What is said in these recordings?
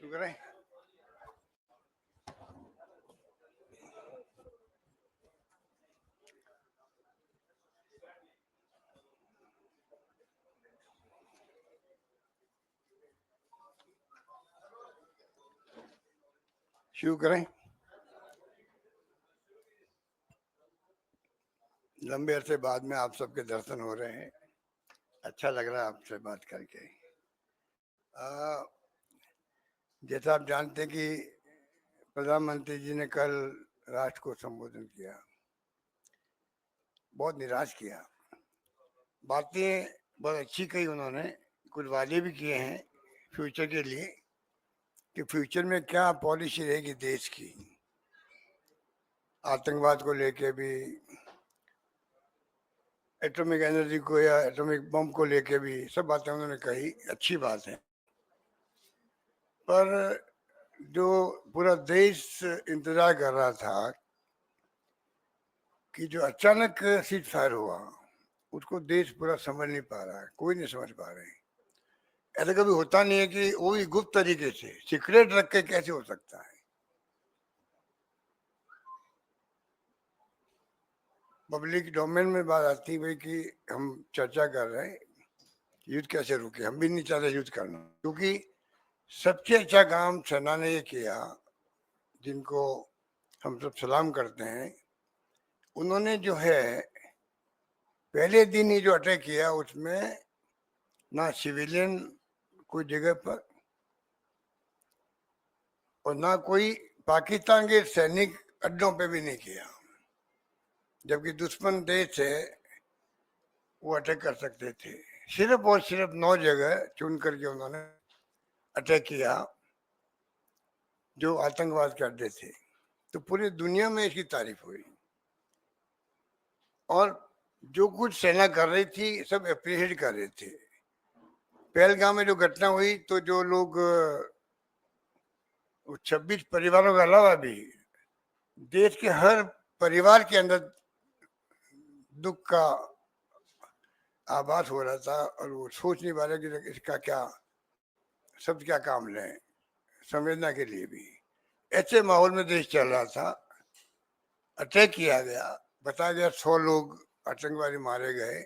शुरू करें। शुरू करें। लंबे अरसे बाद में आप सबके दर्शन हो रहे हैं। अच्छा लग रहा है आपसे बात करके। जैसा आप जानते हैं कि प्रधानमंत्री जी ने कल राष्ट्र को संबोधन किया, बहुत निराश किया। बातें बहुत अच्छी कही उन्होंने, कुछ वादे भी किए हैं फ्यूचर के लिए कि फ्यूचर में क्या पॉलिसी रहेगी देश की, आतंकवाद को लेके भी, एटॉमिक एनर्जी को या एटॉमिक बम को लेके भी, सब बातें उन्होंने कही, अच्छी बात है। पर जो पूरा देश इंतजार कर रहा था कि जो अचानक सीज फायर हुआ, उसको देश पूरा समझ नहीं पा रहा है, कोई नहीं समझ पा रहे। ऐसा कभी होता नहीं है कि वो भी गुप्त तरीके से सीक्रेट रख के कैसे हो सकता है। पब्लिक डोमेन में बात आती है कि हम चर्चा कर रहे हैं युद्ध कैसे रुके। हम भी नहीं चाहते युद्ध करना, क्योंकि सबसे अच्छा काम सेना ने ये किया, जिनको हम सब सलाम करते हैं। उन्होंने जो है पहले दिन ही जो अटैक किया, उसमें ना सिविलियन कोई जगह पर और ना कोई पाकिस्तान के सैनिक अड्डों पे भी नहीं किया, जबकि दुश्मन देश है वो अटैक कर सकते थे। सिर्फ और सिर्फ 9 जगह चुन करके उन्होंने अटैक किया जो आतंकवाद के अड्डे थे। तो पूरी दुनिया में इसकी तारीफ हुई और जो कुछ सेना कर रही थी सब अप्रिशिएट कर रहे थे। पहलगाम में जो घटना हुई, तो जो लोग 26 परिवारों के अलावा भी देश के हर परिवार के अंदर दुख का आभास हो रहा था और वो सोच नहीं पा रहे कि इसका क्या शब्द क्या काम लें संवेदना के लिए भी। ऐसे माहौल में देश चल रहा था, अटैक किया गया, बताया गया 100 लोग आतंकवादी मारे गए,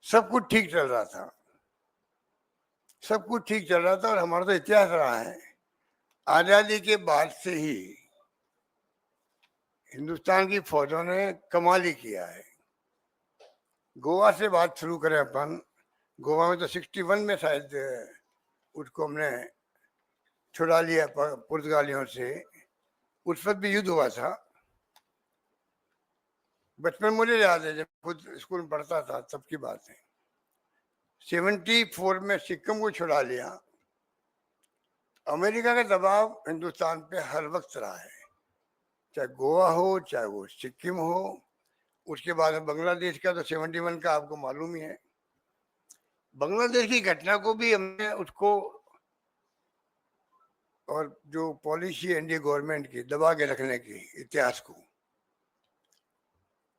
सब कुछ ठीक चल रहा था, सब कुछ ठीक चल रहा था। और हमारा तो इतिहास रहा है, आजादी के बाद से ही हिंदुस्तान की फौजों ने कमाल ही किया है। गोवा से बात शुरू करें अपन। गोवा में तो 61 में शायद उसको हमने छुड़ा लिया पुर्तगालियों से। उस वक्त भी युद्ध हुआ था। बचपन मुझे याद है, जब खुद स्कूल में पढ़ता था तब की बात है। 74 में सिक्किम को छुड़ा लिया। अमेरिका का दबाव हिंदुस्तान पे हर वक्त रहा है, चाहे गोवा हो चाहे वो सिक्किम हो। उसके बाद बांग्लादेश का तो 71 का आपको मालूम ही है। बांग्लादेश की घटना को भी हमने उसको और जो पॉलिसी एनडीए गवर्नमेंट की दबा के रखने की इतिहास को,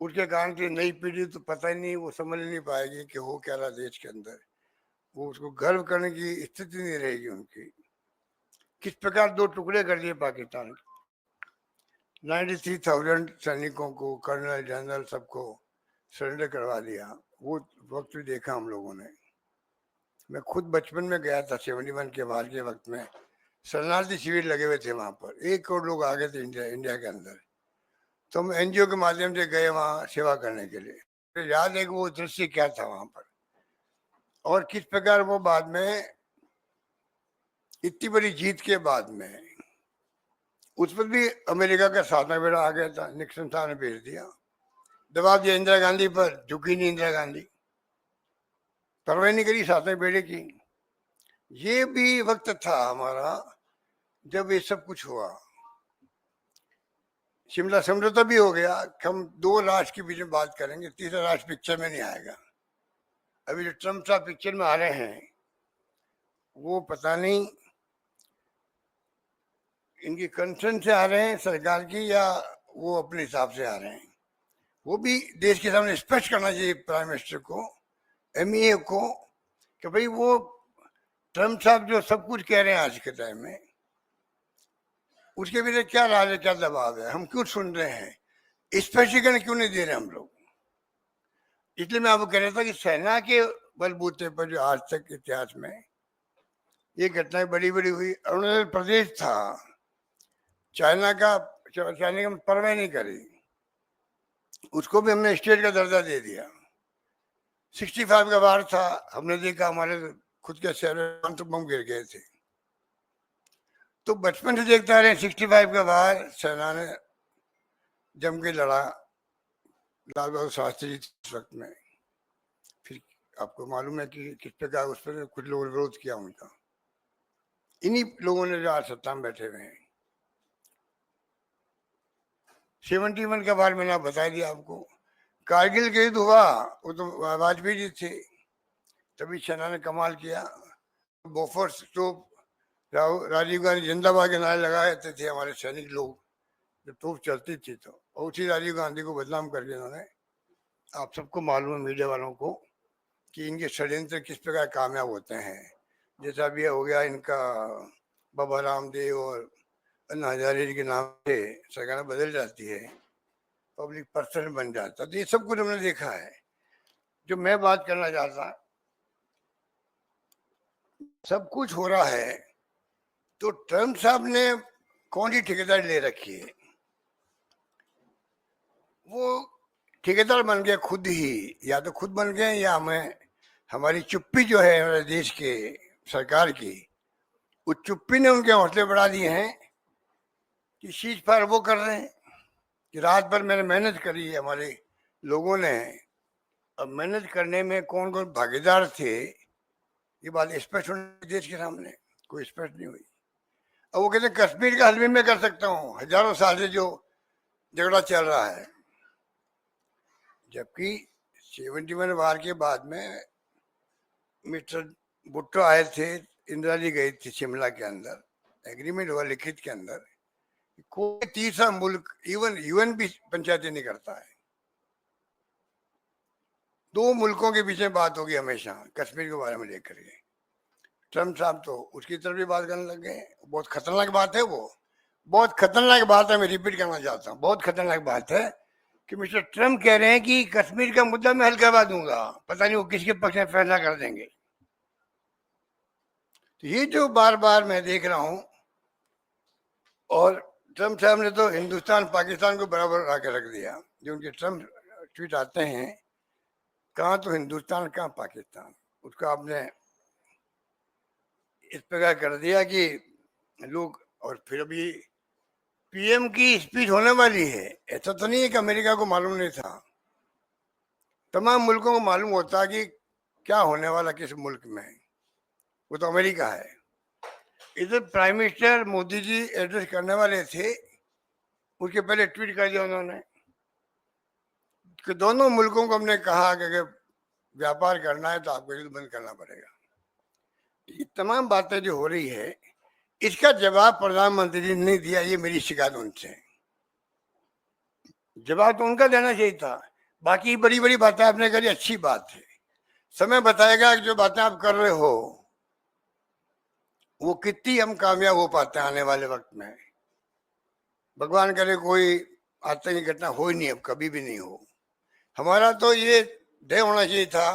उसके कारण से नई पीढ़ी तो पता ही नहीं, वो समझ नहीं पाएगी कि हो क्या रहा देश के अंदर। वो उसको गर्व करने की स्थिति नहीं रहेगी उनकी। किस प्रकार दो टुकड़े कर दिए पाकिस्तान के। 93,000 सैनिकों को, कर्नल जनरल सबको सरेंडर करवा दिया। वो वक्त भी देखा हम लोगों ने। मैं खुद बचपन में गया था 71 के बाद के वक्त में। शरणार्थी शिविर लगे हुए थे वहां पर, 1 करोड़ लोग आ गए थे इंडिया के अंदर। तो हम एनजीओ के माध्यम से गए वहां सेवा करने के लिए। तो याद है कि वो दृश्य क्या था वहां पर और किस प्रकार वो बाद में इतनी बड़ी जीत के बाद में उस पर भी अमेरिका का सातवां बेड़ा आ गया था। निक्सन साहब ने भेज दिया, दबाव दिया इंदिरा गांधी पर, झुकी नहीं इंदिरा गांधी, परवाह नहीं करी सातवें बेड़े की। ये भी वक्त था हमारा जब ये सब कुछ हुआ। शिमला समझौता भी हो गया। हम 2 राष्ट्र के बीच में बात करेंगे, तीसरा राष्ट्र पिक्चर में नहीं आएगा। अभी जो ट्रम्प साहब पिक्चर में आ रहे हैं, वो पता नहीं इनकी कंसर्न से आ रहे हैं सरकार की या वो अपने हिसाब से आ रहे हैं। वो भी देश के सामने स्पष्ट करना चाहिए प्राइम मिनिस्टर को, एमईए को, कि भाई वो ट्रम्प साहब जो सब कुछ कह रहे हैं आज के टाइम में, उसके पीछे क्या राज है, क्या दबाव है, हम क्यों सुन रहे हैं, स्पष्टीकरण क्यों नहीं दे रहे हम लोग। इसलिए मैं आपको कह रहा था कि सेना के बलबूते पर जो आज तक इतिहास में ये घटनाएं बड़ी बड़ी हुई, अरुणाचल प्रदेश था, चाइना का परवाह नहीं करी, उसको भी हमने स्टेट का दर्जा दे दिया। 65 का वार था, हमने देखा हमारे खुद के शहर में तो बम गिर गए थे। तो बचपन से देखता रहे 65 का वार सेना ने जम के लड़ा, लाल बहादुर शास्त्री जी उस वक्त में। फिर आपको मालूम है कि किस प्रकार उस पर कुछ लोगों ने विरोध किया उनका, इन्हीं लोगों ने जो आज सत्ता में बैठे हुए हैं। 71 का बार मैंने बता दिया आपको। कारगिल के युद्ध हुआ, वो तो वाजपेयी जी थे, तभी सेना ने कमाल किया। बोफोर्स तोप, राजीव गांधी जिंदाबाद के नारे लगाए थे हमारे सैनिक लोग, जब तोप चलती थी तो, और उसी राजीव गांधी को बदनाम करके उन्होंने, आप सबको मालूम है मीडिया वालों को, कि इनके षड्यंत्र किस प्रकार कामयाब होते हैं। जैसा भी हो गया इनका बाबा रामदेव और अन्ना हजारे जी के नाम से सरकार बदल जाती है, पब्लिक पर्सन बन जाता, तो ये सब कुछ हमने देखा है। जो मैं बात करना चाहता, सब कुछ हो रहा है तो ट्रम्प साहब ने कौन सी ठेकेदारी ले रखी है। वो ठेकेदार बन गए खुद ही, या तो खुद बन गए या हमें, हमारी चुप्पी जो है हमारे देश के सरकार की, उस चुप्पी ने उनके हौसले बढ़ा दिए हैं कि सीज फायर वो कर रहे हैं कि रात भर मैंने मेहनत करी है हमारे लोगों ने। अब मेहनत करने में कौन कौन भागीदार थे, ये बात स्पष्ट होनी देश के सामने, कोई स्पष्ट नहीं हुई। अब वो कहते कश्मीर का हल भी मैं कर सकता हूँ, हजारों साल से जो झगड़ा चल रहा है। जबकि 71 वार के बाद में मिस्टर भुट्टो आए थे, इंदिरा जी गई थी शिमला के अंदर, एग्रीमेंट हुआ लिखित के अंदर, कोई तीसरा मुल्क, इवन यूएन भी पंचायती नहीं करता है। दो मुल्कों के बीच में बात होगी हमेशा कश्मीर के बारे में लेकर के। ट्रम्प साहब तो उसकी तरफ भी बात करने लग गए, बहुत खतरनाक बात है वो, बहुत खतरनाक बात है। मैं रिपीट करना चाहता हूँ, बहुत खतरनाक बात है कि मिस्टर ट्रम्प कह रहे हैं कि कश्मीर का मुद्दा मैं हल करवा दूंगा, पता नहीं वो किसके पक्ष में फैसला कर देंगे। तो ये जो बार बार मैं देख रहा हूं, और ट्रम्प साहब ने तो हिंदुस्तान पाकिस्तान को बराबर ला के रख दिया। जो उनके ट्रम्प ट्वीट आते हैं, कहाँ तो हिंदुस्तान कहाँ पाकिस्तान, उसका आपने इस प्रकार कर दिया कि लोग, और फिर अभी पीएम की स्पीच होने वाली है, ऐसा तो नहीं है कि अमेरिका को मालूम नहीं था, तमाम मुल्कों को मालूम होता कि क्या होने वाला किस मुल्क में, वो तो अमेरिका है। इधर prime minister Modi ji address करने वाले थे, उसके पहले ट्वीट कर दिया उन्होंने कि दोनों मुल्कों को हमने कहा कि अगर व्यापार करना है तो आपको युद्ध बंद करना पड़ेगा। ये तमाम बातें जो हो रही है, इसका जवाब प्रधानमंत्री जी ने नहीं दिया, ये मेरी शिकायत उनसे। जवाब तो उनका देना चाहिए था। बाकी बड़ी बड़ी बातें आपने करी, अच्छी बात है, समय बताएगा कि जो बातें आप कर रहे हो वो कितनी हम कामयाब हो पाते हैं आने वाले वक्त में। भगवान करे कोई आतंकी घटना हो ही नहीं, अब कभी भी नहीं हो। हमारा तो ये ध्येय होना चाहिए था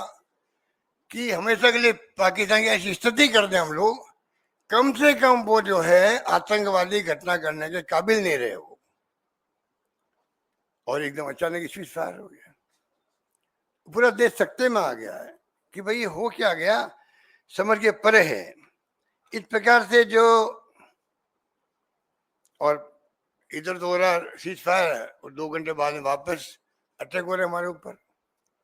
कि हमेशा के लिए पाकिस्तान की ऐसी स्थिति कर दें हम लोग, कम से कम वो जो है आतंकवादी घटना करने के काबिल नहीं रहे हो। और एकदम अचानक स्विच फायर हो गया, पूरा देश सख्ते में आ गया है कि भाई हो क्या गया, समझ के परे है। इस प्रकार से जो, और इधर तो हो रहा सीज फायर है और 2 घंटे बाद में वापस अटैक हो रहे हमारे ऊपर।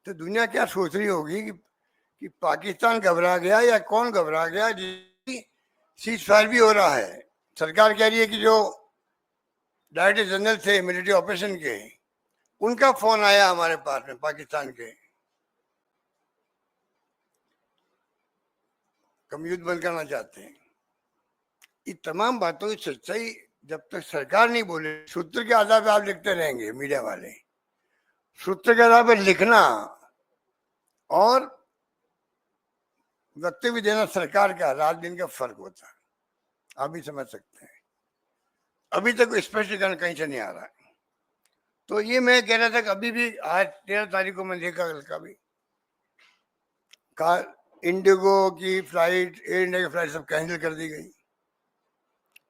तो दुनिया क्या सोच रही होगी कि पाकिस्तान घबरा गया या कौन घबरा गया, सीज फायर भी हो रहा है। सरकार कह रही है कि जो डायरेक्टर जनरल थे मिलिट्री ऑपरेशन के, उनका फोन आया हमारे पास में पाकिस्तान के, हम युद्ध बंद करना चाहते हैं। ये तमाम बातों की सच्चाई जब तक सरकार नहीं बोले, सूत्र के आधार पर आप लिखते रहेंगे मीडिया वाले, सूत्र के आधार पर लिखना और वक्तव्य देना सरकार का रात दिन का फर्क होता है, आप भी समझ सकते हैं। अभी तक स्पष्टीकरण कहीं से नहीं आ रहा है। तो ये मैं कह रहा था कि अभी भी आज 13 तारीख को मैं देखा, कल का भी कार इंडिगो की फ्लाइट, एयर इंडिया की फ्लाइट सब कैंसिल कर दी गई।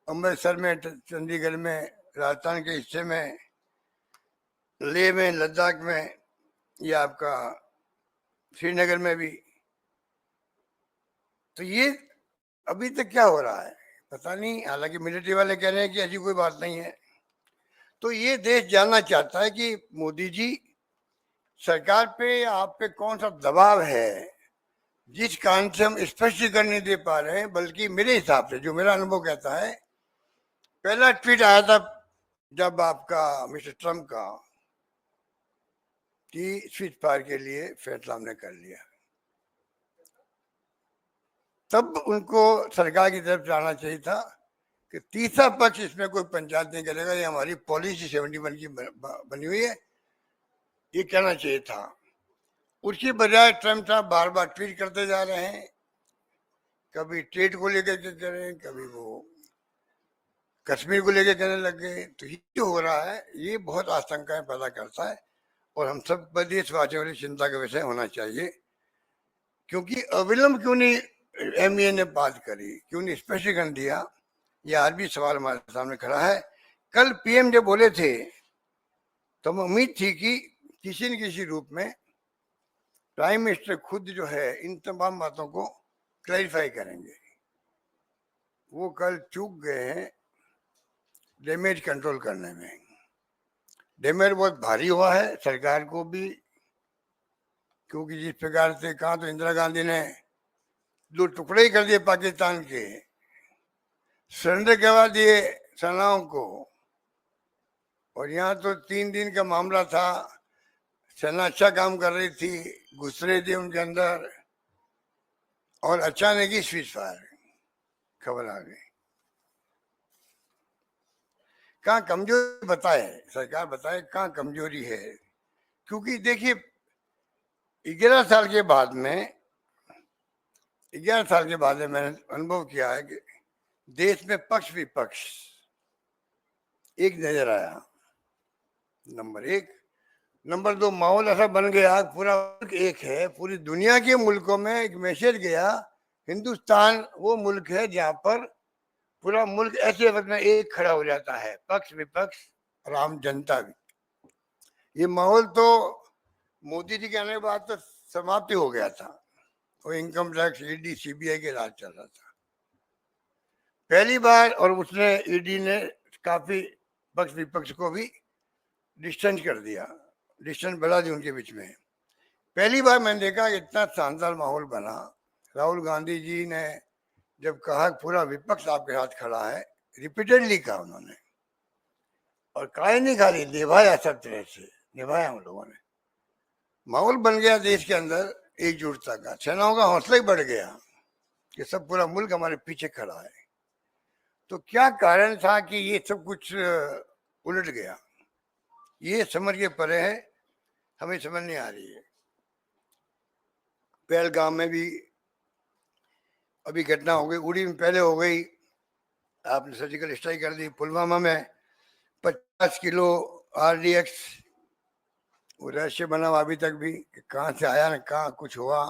अमृतसर में, चंडीगढ़ में, राजस्थान के हिस्से में, लेह में, लद्दाख में, या आपका श्रीनगर में भी। तो ये अभी तक क्या हो रहा है पता नहीं। हालांकि मिलिट्री वाले कह रहे हैं कि ऐसी कोई बात नहीं है। तो ये देश जानना चाहता है कि मोदी जी सरकार पे या आप पे कौन सा दबाव है जिस कारण से हम स्पष्टीकरण नहीं दे पा रहे हैं। बल्कि मेरे हिसाब से, जो मेरा अनुभव कहता है, पहला ट्वीट आया था जब आपका मिस्टर ट्रम्प का कि स्विच फायर के लिए फैसला हमने कर लिया, तब उनको सरकार की तरफ से आना चाहिए था कि तीसरा पक्ष इसमें कोई पंचायत नहीं करेगा, ये हमारी पॉलिसी 71 की बनी हुई है, ये कहना चाहिए था। उसकी बजाय ट्रम्प साहब बार बार ट्वीट करते जा रहे हैं, कभी ट्रेड को लेकर के कह रहे हैं, कभी वो कश्मीर को लेकर कहने लग गए। तो ये जो हो रहा है ये बहुत आशंकाएं पैदा करता है और हम सब देशवासियों के लिए चिंता का विषय होना चाहिए। क्योंकि अविलंब क्यों नहीं एमईए ने बात करी, क्यों नहीं स्पष्टीकरण दिया, यह आज भी सवाल हमारे सामने खड़ा है। कल पीएम जब बोले थे तो हमें उम्मीद थी कि किसी न किसी रूप में प्राइम मिनिस्टर खुद जो है इन तमाम बातों को क्लैरिफाई करेंगे। वो कल चूक गए हैं डैमेज कंट्रोल करने में। डैमेज बहुत भारी हुआ है सरकार को भी, क्योंकि जिस प्रकार से कहा तो इंदिरा गांधी ने 2 टुकड़े ही कर दिए पाकिस्तान के, सरेंडर करवा दिए सेनाओं को। और यहाँ तो 3 दिन का मामला था, सेना अच्छा काम कर रही थी, घुस रहे थे उनके अंदर, और अचानक ही स्विच फायर खबर आ गई। कहाँ कमजोरी बताए, सरकार बताए कहाँ कमजोरी है। क्योंकि देखिए 11 साल के बाद में, 11 साल के बाद में मैंने अनुभव किया है कि देश में पक्ष विपक्ष एक नजर आया, नंबर 1। नंबर 2, माहौल ऐसा बन गया, पूरा मुल्क एक है। पूरी दुनिया के मुल्कों में एक मैसेज गया, हिंदुस्तान वो मुल्क है जहां पर पूरा मुल्क ऐसे वक्त में एक खड़ा हो जाता है, पक्ष विपक्ष और आम जनता भी। ये माहौल तो मोदी जी के आने के बाद तो समाप्ति हो गया था। वो इनकम टैक्स, ईडी, सीबीआई के राज चल रहा था पहली बार। और उसने, ईडी ने काफी पक्ष विपक्ष को भी डिस्टेंस कर दिया, डिस्टेंस बढ़ा दी उनके बीच में। पहली बार मैंने देखा इतना शानदार माहौल बना। राहुल गांधी जी ने जब कहा पूरा विपक्ष आपके साथ खड़ा है, रिपीटेडली कहा उन्होंने, और कहा नहीं, खाली निभाया, सब तरह से निभाया हम लोगों ने। माहौल बन गया देश के अंदर एकजुटता का, सेनाओं का हौसला ही बढ़ गया कि सब पूरा मुल्क हमारे पीछे खड़ा है। तो क्या कारण था कि ये सब कुछ उलट गया, ये समझ के परे है, हमें समझ नहीं आ रही है। पहलगाम में भी अभी घटना हो गई, उड़ी में पहले हो गई, आपने सर्जिकल स्ट्राइक कर दी। पुलवामा में 50 किलो आरडीएक्स, वो रहस्य बना हुआ अभी तक भी, कहाँ से आया ना कहाँ कुछ हुआ।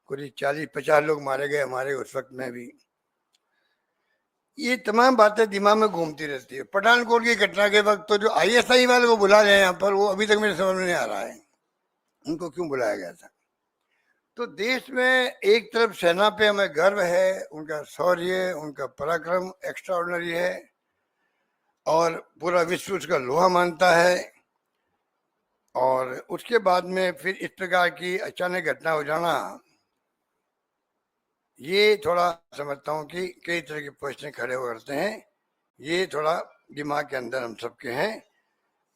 करीब 40-50 लोग मारे गए हमारे उस वक्त में भी। ये तमाम बातें दिमाग में घूमती रहती है। पठानकोट की घटना के वक्त तो जो आईएसआई वाले को बुला रहे हैं यहाँ पर, वो अभी तक मेरे समझ में नहीं आ रहा है उनको क्यों बुलाया गया था। तो देश में एक तरफ सेना पे हमें गर्व है, उनका शौर्य, उनका पराक्रम एक्स्ट्रा ऑर्डिनरी है और पूरा विश्व उसका लोहा मानता है। और उसके बाद में फिर इस प्रकार की अचानक घटना हो जाना, ये थोड़ा समझता हूँ कि कई तरह के प्रश्न खड़े हो करते हैं। ये थोड़ा दिमाग के अंदर हम सबके हैं।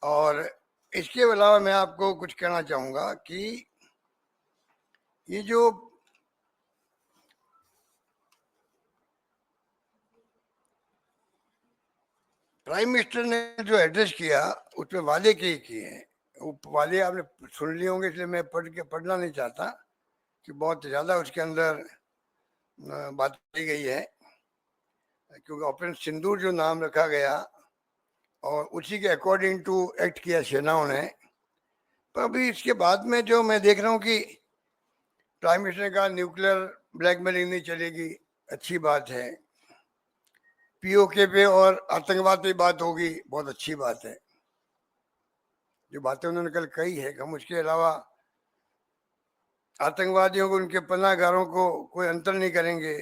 और इसके अलावा मैं आपको कुछ कहना चाहूँगा कि ये जो प्राइम मिनिस्टर ने जो एड्रेस किया उसमें वादे किए हैं। वो वादे आपने सुन लिए होंगे, इसलिए मैं पढ़ना नहीं चाहता। कि बहुत ज़्यादा उसके अंदर बात की गई है, क्योंकि ऑपरेशन सिंदूर जो नाम रखा गया और उसी के अकॉर्डिंग टू एक्ट किया सेनाओं ने। पर अभी इसके बाद में जो मैं देख रहा हूँ कि प्राइम मिनिस्टर ने कहा न्यूक्लियर ब्लैकमेलिंग नहीं चलेगी, अच्छी बात है। पीओके पे और आतंकवाद पे बात होगी, बहुत अच्छी बात है। जो बातें उन्होंने कल कही है कि हम उसके अलावा आतंकवादियों को, उनके पनाहगारों को कोई अंतर नहीं करेंगे,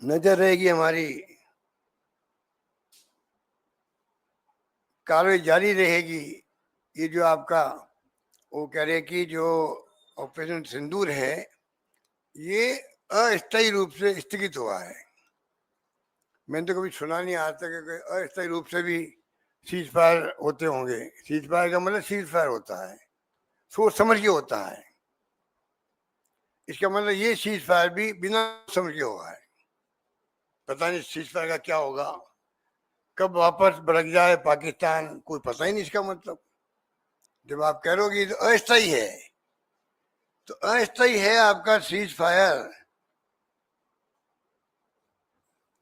नजर रहेगी हमारी, कार्रवाई जारी रहेगी। ये जो आपका वो कह रहे कि जो ऑपरेशन सिंदूर है ये अस्थायी रूप से स्थगित हुआ है। मैंने तो कभी सुना नहीं आज तक कि अस्थायी रूप से भी सीज फायर होते होंगे। सीज फायर का मतलब सीज फायर होता है, सोच समझ के होता है। इसका मतलब ये सीज फायर भी बिना समझ के हुआ है। पता नहीं सीज फायर का क्या होगा, कब वापस भड़क जाए पाकिस्तान, कोई पता ही नहीं इसका मतलब। जब आप कह रहे हो तो अस्थायी है, तो अस्थायी है आपका सीज फायर।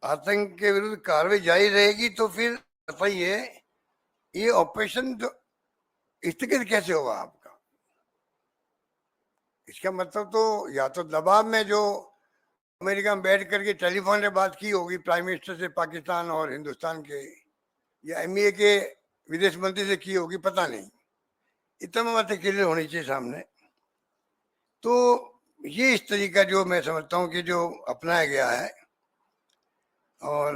आतंक के विरुद्ध कार्रवाई जारी रहेगी, तो फिर बताइए ये ऑपरेशन जो स्थगित कैसे होगा आपका? इसका मतलब तो या तो दबाव में जो अमेरिका में बैठ करके टेलीफोन पे बात की होगी प्राइम मिनिस्टर से पाकिस्तान और हिंदुस्तान के, या एमईए के विदेश मंत्री से की होगी, पता नहीं। इतना बातें क्लियर होनी चाहिए सामने। तो ये इस तरीका जो मैं समझता हूँ कि जो अपनाया गया है। और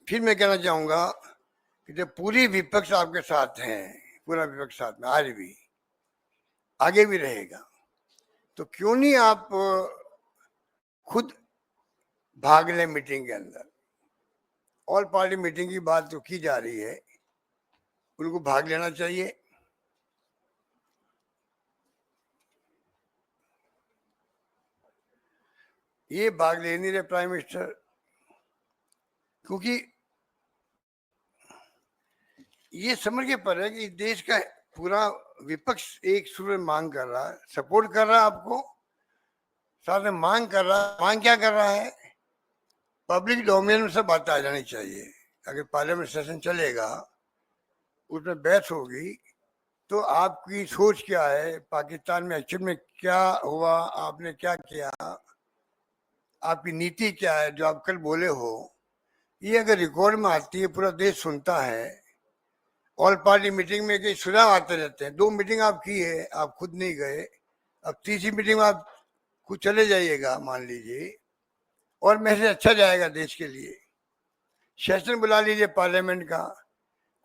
फिर मैं कहना चाहूंगा कि जब पूरी विपक्ष आपके साथ है, पूरा विपक्ष साथ में आज भी आगे भी रहेगा, तो क्यों नहीं आप खुद भाग लें मीटिंग के अंदर। ऑल पार्टी मीटिंग की बात तो की जा रही है, उनको भाग लेना चाहिए। ये भाग ले नहीं रहे प्राइम मिनिस्टर, क्योंकि ये समझ के पर है कि देश का पूरा विपक्ष एक सुर में मांग कर रहा है, सपोर्ट कर रहा है आपको, साथ में मांग कर रहा है। मांग क्या कर रहा है? पब्लिक डोमेन में सब बातें आ जानी चाहिए। अगर पार्लियामेंट सेशन चलेगा, उसमें बहस होगी, तो आपकी सोच क्या है, पाकिस्तान में एक्चुअल में क्या हुआ, आपने क्या किया, आपकी नीति क्या है, जो आप कल बोले हो, ये अगर रिकॉर्ड में आती है, पूरा देश सुनता है। ऑल पार्टी मीटिंग में कई सुझाव आते रहते हैं। 2 मीटिंग आप की है, आप खुद नहीं गए, अब तीसरी मीटिंग में आप खुद चले जाइएगा मान लीजिए, और मैसेज अच्छा जाएगा देश के लिए। सेशन बुला लीजिए पार्लियामेंट का,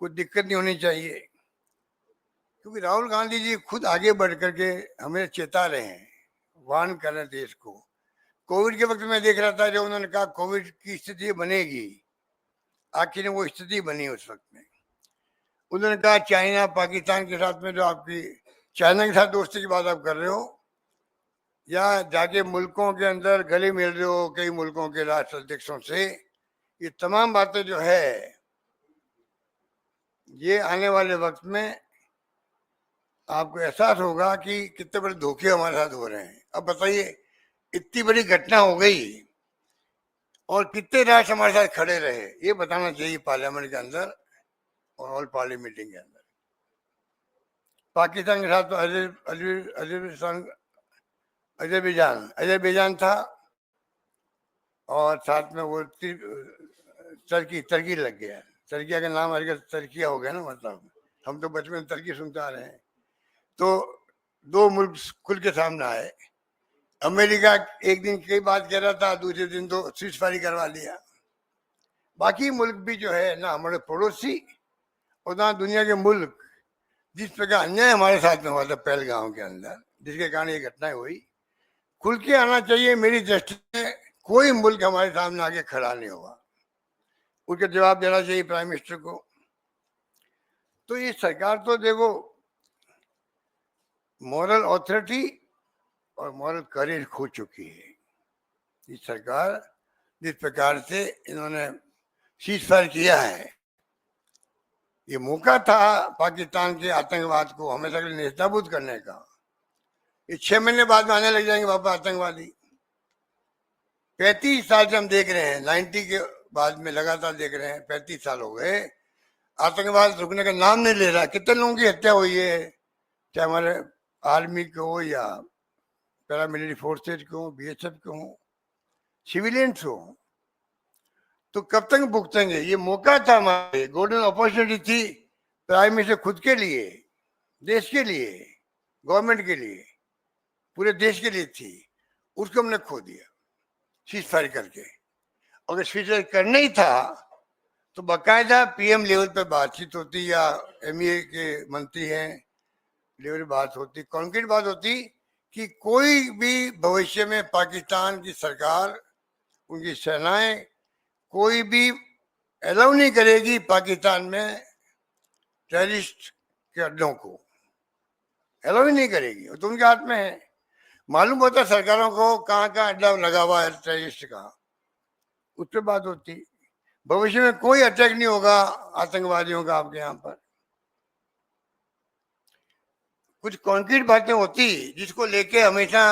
कुछ दिक्कत नहीं होनी चाहिए। क्योंकि राहुल गांधी जी खुद आगे बढ़ करके हमें चेता रहे हैं, वार्न कर रहे हैं देश को। कोविड के वक्त में देख रहा था, जब उन्होंने कहा कोविड की स्थिति बनेगी, आखिर वो स्थिति बनी उस वक्त में। उन्होंने कहा चाइना पाकिस्तान के साथ में, जो आपकी चाइना के साथ दोस्ती की बात आप कर रहे हो, या जाके मुल्कों के अंदर गले मिल रहे हो कई मुल्कों के राष्ट्र अध्यक्षों से, ये तमाम बातें जो है ये आने वाले वक्त में आपको एहसास होगा कि कितने बड़े धोखे हमारे साथ हो रहे हैं। अब बताइए, इतनी बड़ी घटना हो गई और कितने राष्ट्र हमारे साथ खड़े रहे, ये बताना चाहिए पार्लियामेंट के अंदर और ऑल पार्टी मीटिंग के अंदर। पाकिस्तान के साथ तो अजरबैजान था, और साथ में वो तरकी लग गया। तरकिया का नाम हर तरकिया हो गया ना, मतलब हम तो बचपन में तरकी सुनते आ रहे हैं। तो 2 मुल्क खुल के सामने आए। अमेरिका एक दिन कई बात कह रहा था, दूसरे दिन तो सीजफायर करवा लिया। बाकी मुल्क भी जो है ना हमारे पड़ोसी, और ना दुनिया के मुल्क, जिस प्रकार अन्याय हमारे साथ में हुआ था पहलगांव के अंदर, जिसके कारण ये घटनाएं हुई, खुल के आना चाहिए। मेरी दृष्टि में कोई मुल्क हमारे सामने आके खड़ा नहीं हुआ, उसके जवाब देना चाहिए प्राइम मिनिस्टर को। तो ये सरकार तो देखो मॉरल अथॉरिटी और मॉरल करेज खो चुकी है। ये सरकार जिस प्रकार से इन्होंने सीज फायर किया है, ये मौका था पाकिस्तान के आतंकवाद को हमेशा के लिए नेस्तनाबूद करने का। ये 6 महीने बाद में आने लग जाएंगे वापस आतंकवादी। 35 साल से हम देख रहे हैं, 90 के बाद में लगातार देख रहे हैं, 35 साल हो गए, आतंकवाद रुकने का नाम नहीं ले रहा। कितने लोगों की हत्या हुई है, चाहे हमारे आर्मी के हो या पैरामिलिट्री फोर्सेज के हो, बीएसएफ के हो, सिविलियंस हो, तो कब तक भुगतेंगे? ये मौका था हमारे, गोल्डन अपॉर्चुनिटी थी प्राइम मिनिस्टर खुद के लिए, देश के लिए, गवर्नमेंट के लिए, पूरे देश के लिए थी, उसको हमने खो दिया सीज फायर करके। अगर सीज फायर करना ही था तो बाकायदा पीएम लेवल पे बातचीत होती या एमईए के मंत्री हैं लेवल बात होती, कॉन्क्रीट बात होती कि कोई भी भविष्य में पाकिस्तान की सरकार, उनकी सेनाएं कोई भी अलाउ नहीं करेगी पाकिस्तान में टेररिस्ट के अड्डों को, अलाउ ही नहीं करेगी। तो उनके हाथ में है, मालूम होता है सरकारों को कहाँ कहाँ अड्डा लगा हुआ है टेररिस्ट का, उस पर बात होती। भविष्य में कोई अटैक नहीं होगा आतंकवादियों का आपके यहाँ पर। कुछ कॉन्क्रीट बातें होती जिसको लेके हमेशा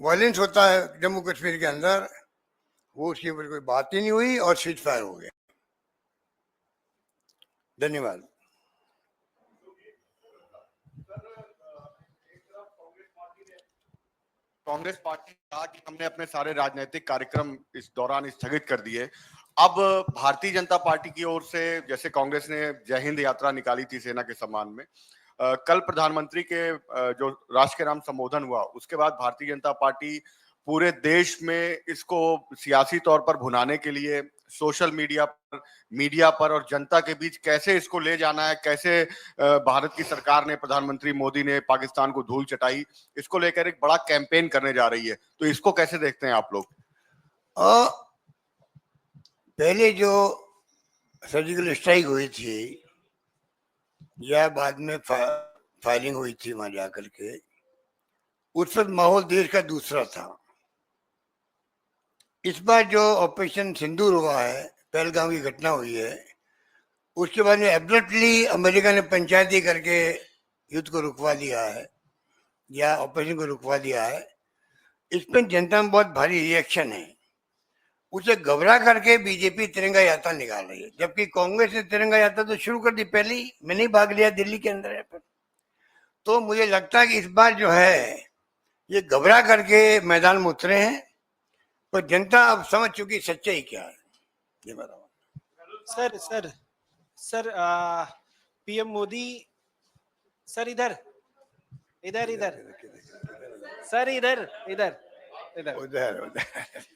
वायलेंस होता है जम्मू कश्मीर के अंदर, वो उसके ऊपर कोई बात ही नहीं हुई और सीज फायर हो गया। धन्यवाद। कांग्रेस पार्टी ने कहा कि हमने अपने सारे राजनीतिक कार्यक्रम इस दौरान स्थगित कर दिए। अब भारतीय जनता पार्टी की ओर से, जैसे कांग्रेस ने जय हिंद यात्रा निकाली थी सेना के सम्मान में, कल प्रधानमंत्री के जो राष्ट्र के नाम संबोधन हुआ, उसके बाद भारतीय जनता पार्टी पूरे देश में इसको सियासी तौर पर भुनाने के लिए सोशल मीडिया पर और जनता के बीच कैसे इसको ले जाना है, कैसे भारत की सरकार ने, प्रधानमंत्री मोदी ने पाकिस्तान को धूल चटाई, इसको लेकर एक बड़ा कैंपेन करने जा रही है। तो इसको कैसे देखते हैं आप लोग? पहले जो सर्जिकल स्ट्राइक हुई थी या बाद में फायरिंग हुई थी वहां जाकर के, उस वक्त माहौल देश का दूसरा था। इस बार जो ऑपरेशन सिंदूर हुआ है, पहलगाम की घटना हुई है, उसके बाद में एब्रप्टली अमेरिका ने पंचायती करके युद्ध को रुकवा दिया है या ऑपरेशन को रुकवा दिया है। इस पर जनता में बहुत भारी रिएक्शन है। उसे घबरा करके बीजेपी तिरंगा यात्रा निकाल रही है, जबकि कांग्रेस ने तिरंगा यात्रा तो शुरू कर दी पहले ही, मैंने ही भाग लिया दिल्ली के अंदर है। तो मुझे लगता है कि इस बार जो है ये घबरा करके मैदान में उतरे हैं, पर जनता अब समझ चुकी सच्चाई क्या है। ये बताओ सर पीएम मोदी सर इधर सर इधर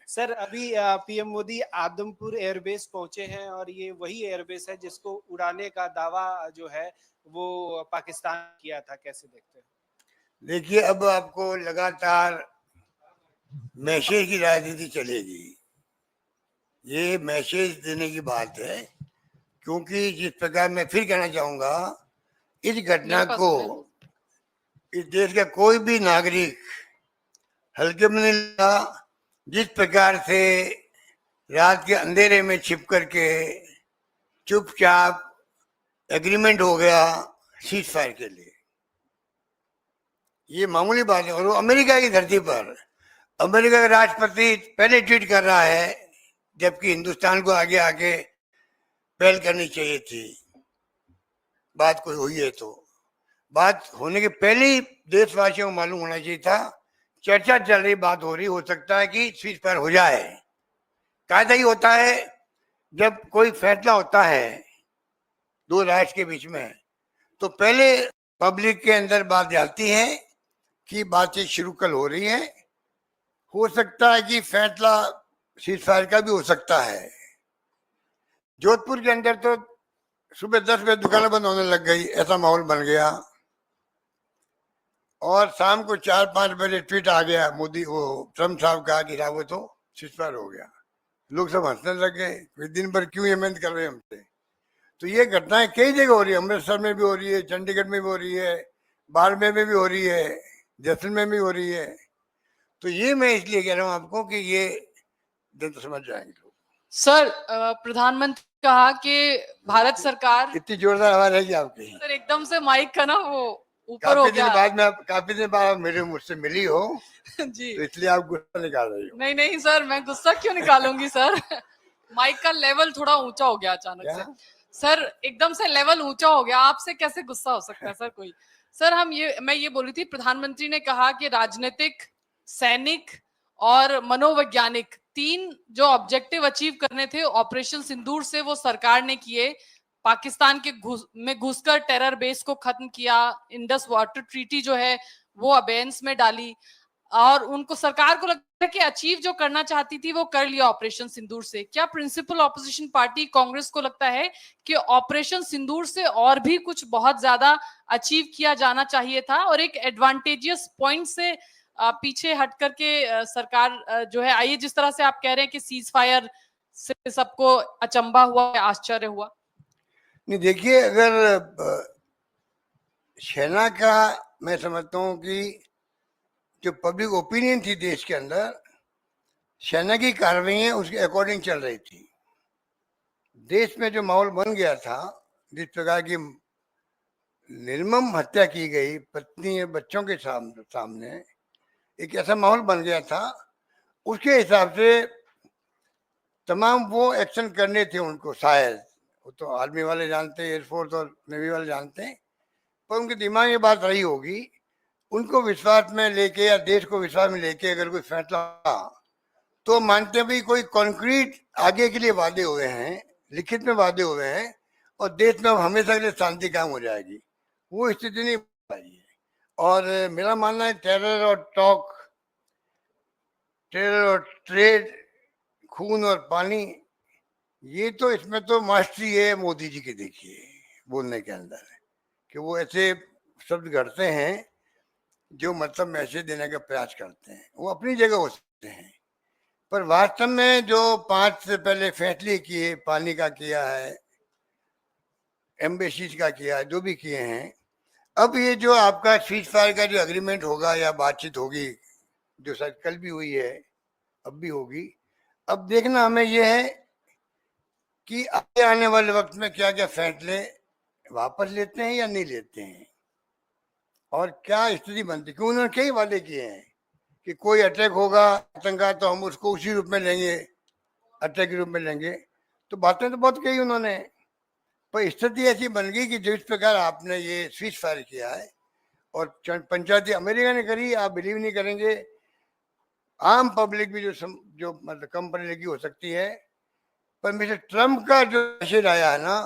सर अभी पीएम मोदी आदमपुर एयरबेस पहुंचे हैं और ये वही एयरबेस है जिसको उड़ाने का दावा जो है वो पाकिस्तान किया था, कैसे देखते हैं? देखिए, अब आपको लगातार मैसेज की राजनीति चलेगी, ये मैसेज देने की बात है, क्योंकि जिस प्रकार मैं फिर कहना चाहूंगा, इस घटना को इस देश का कोई भी नागरिक हल्के में नहीं लिया। जिस प्रकार से रात के अंधेरे में छिप करके चुपचाप एग्रीमेंट हो गया सीज फायर के लिए, ये मामूली बात है। और वो अमेरिका की धरती पर अमेरिका का राष्ट्रपति पहले ट्वीट कर रहा है, जबकि हिंदुस्तान को आगे आगे पहल करनी चाहिए थी। बात कोई हुई है तो बात होने के पहले ही देशवासियों को मालूम होना चाहिए था। चर्चा चल रही, बात हो रही, हो सकता है कि सीज फायर हो जाए। कायदा ही होता है, जब कोई फैसला होता है दो राष्ट्र के बीच में, तो पहले पब्लिक के अंदर बात जाती है कि बातचीत शुरू कल हो रही है, हो सकता है कि फैसला सीज फायर का भी हो सकता है। जोधपुर के अंदर तो सुबह 10 बजे दुकानें बंद होने लग गई, ऐसा माहौल बन गया, और शाम को 4-5 बजे ट्वीट आ गया मोदी वो ट्रम्प साहब का कि वो तो सीज फायर हो गया। लोग सब हंसने लग गए, दिन भर क्यों ये मेहनत कर रहे हैं हमसे। तो ये घटनाएं कई जगह हो रही है, अमृतसर में भी हो रही है, चंडीगढ़ में भी हो रही है, बाड़मेर में भी हो रही है, जैसलमेर में भी हो रही है। तो ये मैं इसलिए कह रहा हूँ आपको कि ये दिन तो समझ जाएंगे लोग। सर प्रधानमंत्री कहा कि भारत सरकार, इतनी जोरदार आवाज है आपकी? सर एकदम से माइक का ना वो ऊपर हो गया। काफी दिन बाद आप मेरे मुझसे मिली हो, जी तो इसलिए आप गुस्सा निकाल रही हो। नहीं नहीं सर, मैं गुस्सा क्यों निकालूंगी सर। माइक का लेवल थोड़ा ऊंचा हो गया अचानक क्या? से। सर एकदम से लेवल ऊंचा हो गया, आपसे कैसे गुस्सा हो सकता है सर कोई। सर मैं ये बोली थी, प्रधानमंत्री ने कहा कि राजनीतिक, सैनिक और मनोवैज्ञानिक 3 जो ऑब्जेक्टिव अचीव करने थे ऑपरेशन सिंदूर से, वो सरकार ने किए। पाकिस्तान के में घुसकर टेरर बेस को खत्म किया, इंडस वाटर ट्रीटी जो है वो अबेयंस में डाली, और उनको सरकार को लगता है कि अचीव जो करना चाहती थी वो कर लिया ऑपरेशन सिंदूर से। क्या प्रिंसिपल ऑपोजिशन पार्टी कांग्रेस को लगता है कि ऑपरेशन सिंदूर से और भी कुछ बहुत ज्यादा अचीव किया जाना चाहिए था, और एक एडवांटेजियस पॉइंट से पीछे हट करके सरकार जो है, आइए जिस तरह से आप कह रहे हैं कि सीज फायर से सबको अचंभा हुआ, आश्चर्य हुआ। नहीं, देखिए, अगर सेना का, मैं समझता हूँ कि जो पब्लिक ओपिनियन थी देश के अंदर, सेना की कार्रवाइयां उसके अकॉर्डिंग चल रही थी। देश में जो माहौल बन गया था, जिस प्रकार की निर्मम हत्या की गई पत्नी और बच्चों के सामने एक ऐसा माहौल बन गया था, उसके हिसाब से तमाम वो एक्शन करने थे उनको। शायद वो तो आर्मी वाले जानते, एयरफोर्स और नेवी वाले जानते हैं, पर उनके दिमाग में बात रही होगी। उनको विश्वास में लेके या देश को विश्वास में लेके अगर कोई फैसला, तो मानते हैं भाई कोई कॉन्क्रीट आगे के लिए वादे हुए हैं, लिखित में वादे हुए हैं, और देश में अब हमेशा के लिए शांति कायम हो जाएगी। वो स्थिति नहीं पाई है। और मेरा मानना है टेरर और ट्रेड, खून और पानी, ये तो इसमें तो मास्टरी है मोदी जी की। देखिए, बोलने के अंदर कि वो ऐसे शब्द गढ़ते हैं जो मतलब मैसेज देने का प्रयास करते हैं। वो अपनी जगह हो सकते हैं, पर वास्तव में जो 5 से पहले फैसले किए, पानी का किया है, एम्बेसीज का किया है, जो भी किए हैं, अब ये जो आपका सीज फायर का जो एग्रीमेंट होगा या बातचीत होगी, जो शायद कल भी हुई है, अब भी होगी, अब देखना हमें ये है कि आगे आने वाले वक्त में क्या क्या फैसले वापस लेते हैं या नहीं लेते हैं, और क्या स्थिति बनती। क्यों उन्होंने कई वादे किए हैं कि कोई अटैक होगा आतंकवाद तो हम उसको उसी रूप में लेंगे, अटैक के रूप में लेंगे। तो बातें तो बहुत कही उन्होंने, पर स्थिति ऐसी बन गई कि जिस प्रकार आपने ये सीज फायर किया है और पंचायती अमेरिका ने करी, आप बिलीव नहीं करेंगे, आम पब्लिक भी जो मतलब कम पढ़ी लिखी हो सकती है, पर मिस्टर ट्रम्प का जो मैसेज आया है ना,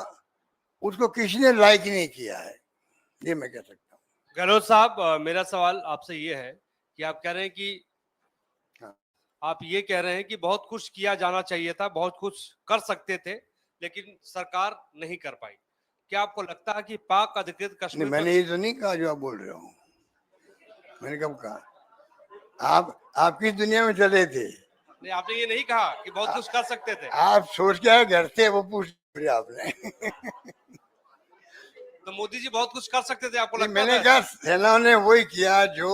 उसको किसी ने लाइक नहीं किया है, ये मैं कह सकता हूँ। गहलोत साहब, मेरा सवाल आपसे ये है कि आप कह रहे हैं कि हाँ। आप ये कह रहे हैं कि बहुत कुछ किया जाना चाहिए था, बहुत कुछ कर सकते थे, लेकिन सरकार नहीं कर पाई। क्या आपको लगता है कि पाक अधिकृत कश्मीर नहीं, मैंने ये तो नहीं कहा जो आप बोल रहे हो। मैंने कब कहा? आप किस दुनिया में चले थे? नहीं, आपने ये नहीं कहा कि बहुत कुछ कर सकते थे। आप सोच के आए घर से, वो पूछ लिया आपने। तो मोदी जी बहुत कुछ कर सकते थे, आपको लगता मैंने था? कहा सेना ने वही किया जो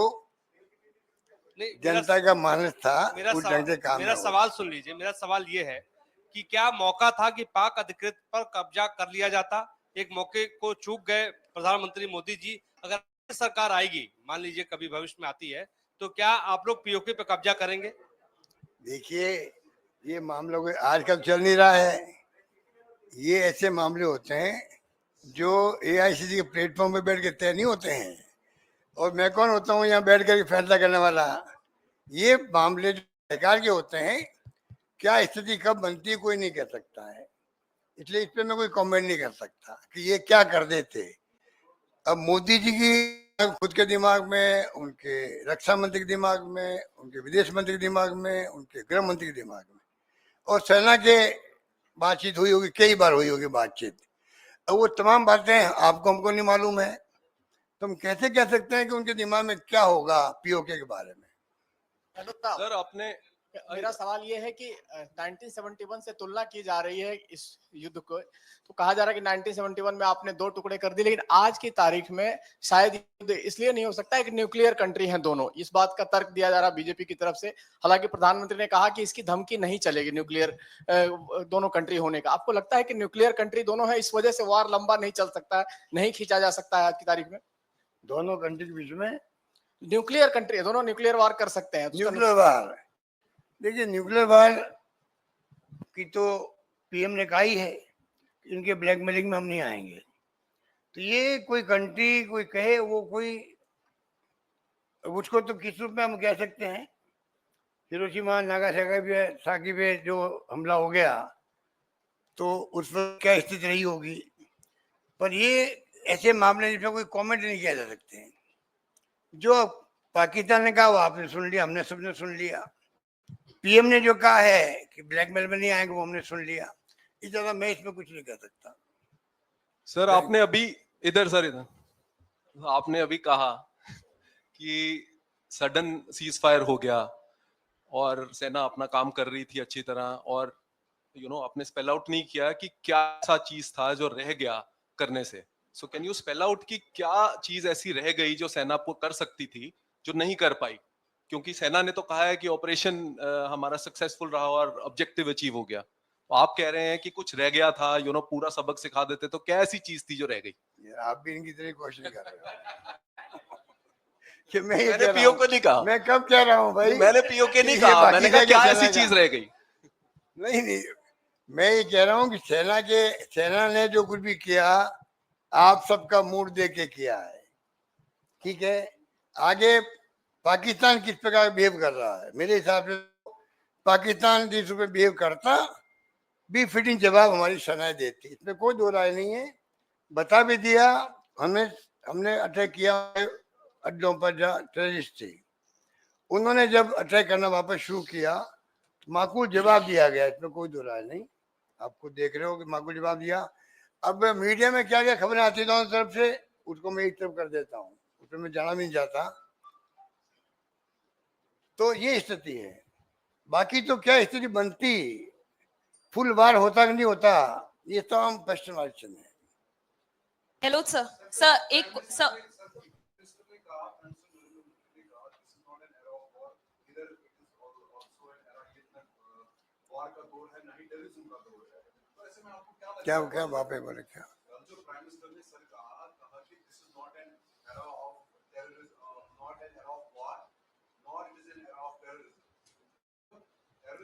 नहीं, जनता का मानस था, उस ढंग से काम मेरा सवाल सुन लीजिए। मेरा सवाल ये है कि क्या मौका था कि पाक अधिकृत पर कब्जा कर लिया जाता? एक मौके को चूक गए प्रधानमंत्री मोदी जी। अगर सरकार आएगी, मान लीजिए कभी भविष्य में आती है, तो क्या आप लोग पीओके पे कब्जा करेंगे? देखिए, ये मामला कोई आजकल चल नहीं रहा है। ये ऐसे मामले होते हैं जो एआईसीसी के प्लेटफॉर्म पे बैठ के तय नहीं होते हैं, और मैं कौन होता हूँ यहाँ बैठ कर फैसला करने वाला। ये मामले जो सरकार के होते हैं, क्या स्थिति कब बनती है कोई नहीं कह सकता है, इसलिए इस पर मैं कोई कमेंट नहीं कर सकता कि ये क्या कर देते। अब मोदी जी की खुद के दिमाग में, उनके रक्षा मंत्री के दिमाग में, उनके विदेश मंत्री के दिमाग में, उनके गृह मंत्री के दिमाग में, और सेना के बातचीत हुई होगी, कई बार हुई होगी बातचीत। अब वो तमाम बातें आपको हमको नहीं मालूम है, तो हम कैसे कह सकते हैं कि उनके दिमाग में क्या होगा पीओके के बारे में। सर, अपने मेरा सवाल ये है कि 1971 से तुलना की जा रही है इस युद्ध को, तो कहा जा रहा है कि 1971 में आपने 2 टुकड़े कर दिए, लेकिन आज की तारीख में शायद युद्ध इसलिए नहीं हो सकता है कि न्यूक्लियर कंट्री हैं दोनों। इस बात का तर्क दिया जा रहा है बीजेपी की तरफ से। हालांकि प्रधानमंत्री ने कहा कि इसकी धमकी नहीं चलेगी न्यूक्लियर दोनों कंट्री होने का। आपको लगता है कि न्यूक्लियर कंट्री दोनों है, इस वजह से वार लंबा नहीं चल सकता है, नहीं खींचा जा सकता है आज की तारीख में? दोनों कंट्री के बीच में न्यूक्लियर कंट्री है, दोनों न्यूक्लियर वार कर सकते हैं। न्यूक्लियर वार, देखिए न्यूक्लियर वार की तो पीएम ने कहा ही है, इनके ब्लैकमेलिंग में हम नहीं आएंगे। तो ये कोई कंट्री कोई कहे, वो कोई उसको तो किस रूप में हम कह सकते हैं। हिरोशिमा नागासाकी पे जो हमला हो गया तो उस वक्त क्या स्थिति रही होगी, पर ये ऐसे मामले जिसमें कोई कमेंट नहीं किया जा सकते हैं। जो पाकिस्तान ने कहा वो आपने सुन लिया, हमने सबने सुन लिया। पीएम ने जो कहा है कि ब्लैकमेल में नहीं आएंगे वो हमने सुन लिया। इस तरह मैं इसमें कुछ नहीं कह सकता। सर आपने अभी इधर आपने अभी कहा कि सडन सीज फायर हो गया और सेना अपना काम कर रही थी अच्छी तरह, और आपने स्पेल आउट नहीं किया कि क्या ऐसा चीज था जो रह गया करने से। So can you spell out कि क्या चीज ऐसी रह गई जो सेना को कर सकती थी जो नहीं कर पाई? क्योंकि सेना ने तो कहा है कि ऑपरेशन हमारा सक्सेसफुल रहा और ऑब्जेक्टिव अचीव हो गया। तो आप कह रहे हैं कि कुछ रह गया था, पूरा सबक सिखा देते, तो क्या ऐसी चीज थी जो रह गई? आप भी इनकी तरह क्वेश्चन कर रहे हो कि मैंने पीओ को नहीं कहा। मैं कब कह रहा हूँ भाई, मैंने पीओ के नहीं कहा, मैंने कहा क्या ऐसी चीज रह गई? नहीं, मैं ये कह रहा हूँ कि सेना ने जो कुछ भी किया आप सबका मूड देख के किया है, ठीक है। आगे पाकिस्तान किस प्रकार बिहेव कर रहा है, मेरे हिसाब से पाकिस्तान जिस रूप में बिहेव करता भी फिटिंग जवाब हमारी सेनाएं देती, इसमें कोई दो राय नहीं है। बता भी दिया, हमने अटैक किया अड्डों पर जहाँ टेररिस्ट थे, उन्होंने जब अटैक करना वापस शुरू किया तो माकूल जवाब दिया गया, इसमें कोई दो राय नहीं। आपको देख रहे हो कि माकूल जवाब दिया। अब मीडिया में क्या क्या खबरें आती है दोनों तरफ से, उसको मैं एक तरफ कर देता हूँ, उसमें मैं जाना भी नहीं चाहता। तो ये स्थिति है। बाकी तो क्या स्थिति बनती, फुल वार होता कि नहीं होता, ये तमाम क्वेश्चन है। हेलो सर, क्या वहाँ पे बोले क्या?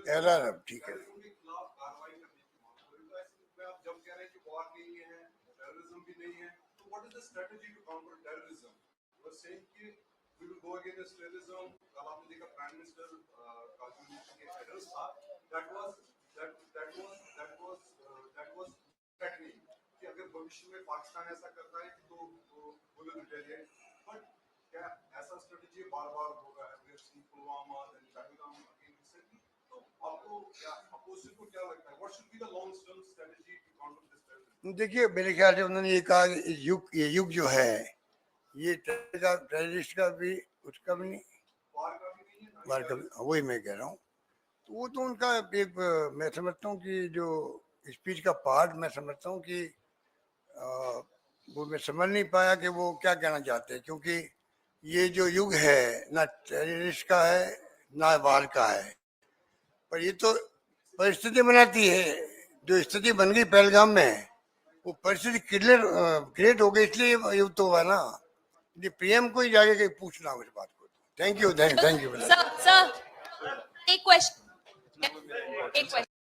एरर, ठीक है। अगर भविष्य में पाकिस्तान ऐसा करता है तो वो विल रिटेलिएट, बट क्या ऐसा स्ट्रेटजी बार-बार होगा? We have seen Pulwama and Pahalgam again recently. तो आपको क्या, अपोजिशन को क्या लगता है, what should be the long term strategy to counter this terrorism? देखिए मेरे ख्याल से उन्होंने ये कहा कि ये युग जो है ये टेररिस्ट का भी उसका भी नहीं, वार का भी, वही मैं कह रहा हूँ। तो वो तो उनका एक, मैं समझता हूँ कि जो स्पीच का पार्ट मैं समझता हूँ कि वो मैं समझ नहीं पाया कि वो क्या कहना चाहते हैं, क्योंकि ये जो युग है ना टेररिस्ट का है ना वार का है, पर ये तो परिस्थिति बनाती है। जो स्थिति बन गई पहलगाम में, वो परिस्थिति क्रिएट हो गई, इसलिए युद्ध तो हुआ ना। पीएम को ही जाके कहीं पूछना उस बात को। Thank you. सर, एक क्वेश्चन